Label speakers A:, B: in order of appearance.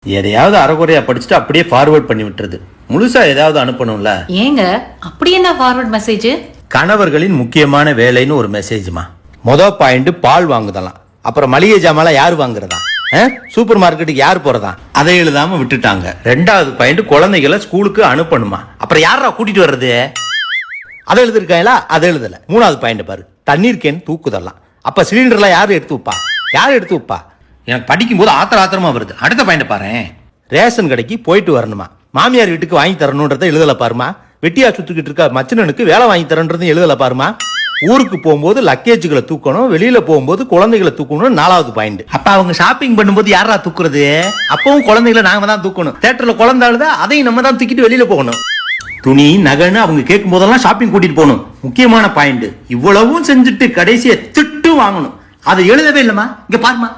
A: எதையாவது அரைகுறையா படிச்சுட்டு அப்படியே ஃபார்வர்ட் பண்ணி விட்டுறது. முழுசா ஏதாவது அனுப்பணும்ல. ஏங்க
B: அப்படி என்ன ஃபார்வர்ட் மெசேஜ்?
A: கணவர்களின் முக்கியமான வேலைன்னு ஒரு மெசேஜ்மா. மொதல் பாயிண்ட் பால் வாங்குதலாம். அப்புறம் மளிகை ஜாமான் யாரு வாங்குறதா? சூப்பர் மார்க்கெட்டுக்கு யார் போறதா? அதை எழுதாம விட்டுட்டாங்க. ரெண்டாவது பாயிண்ட் குழந்தைகளை ஸ்கூலுக்கு அனுப்பணுமா. அப்புறம் யாரா கூட்டிட்டு வர்றது? அதை எழுதிருக்காங்களா? அதை எழுதல. மூணாவது பாயிண்ட் பாரு, தண்ணீர் கேன் தூக்குதலாம். அப்ப சிலிண்டர்லாம் யாரு எடுத்து வைப்பா? யாரு எடுத்து வைப்பா? எனக்கு படிக்கும் போது ஆத்திரமா வருது. அடுத்த பாயிண்ட் பாரு, ரேஷன் கடைக்கு போயிட்டு வரணுமா. மாமியார் வீட்டுக்கு வாங்கி தரணும்ன்றத எழுதல பாருமா. வெட்டியா சுத்துக்கிட்டு இருக்க மச்சனனுக்கு வேலை வாங்கி தரன்றதும் எழுதல பாருமா. ஊருக்கு போகும்போது லக்கேஜுகளை தூக்கணும், வெளியில போகும்போது குழந்தைகளை தூக்கணும். நாலாவது பாயிண்ட், அப்ப அவங்க ஷாப்பிங் பண்ணும்போது யாரா தூக்குறது? அப்பவும் குழந்தைகளை நாம தான் தூக்கணும். தியேட்டர்ல குழந்தை அழுதா அதையும் நம்ம தான் தூக்கிட்டு வெளியில போகணும். துணி நகைன்னு அவங்க கேட்கும் போதெல்லாம் ஷாப்பிங் கூட்டிட்டு போகணும். முக்கியமான பாயிண்ட். இவ்வளவும் செஞ்சுட்டு கடைசியை திட்டு வாங்கணும். அதை எழுதவே இல்லமா. இங்க பாருமா,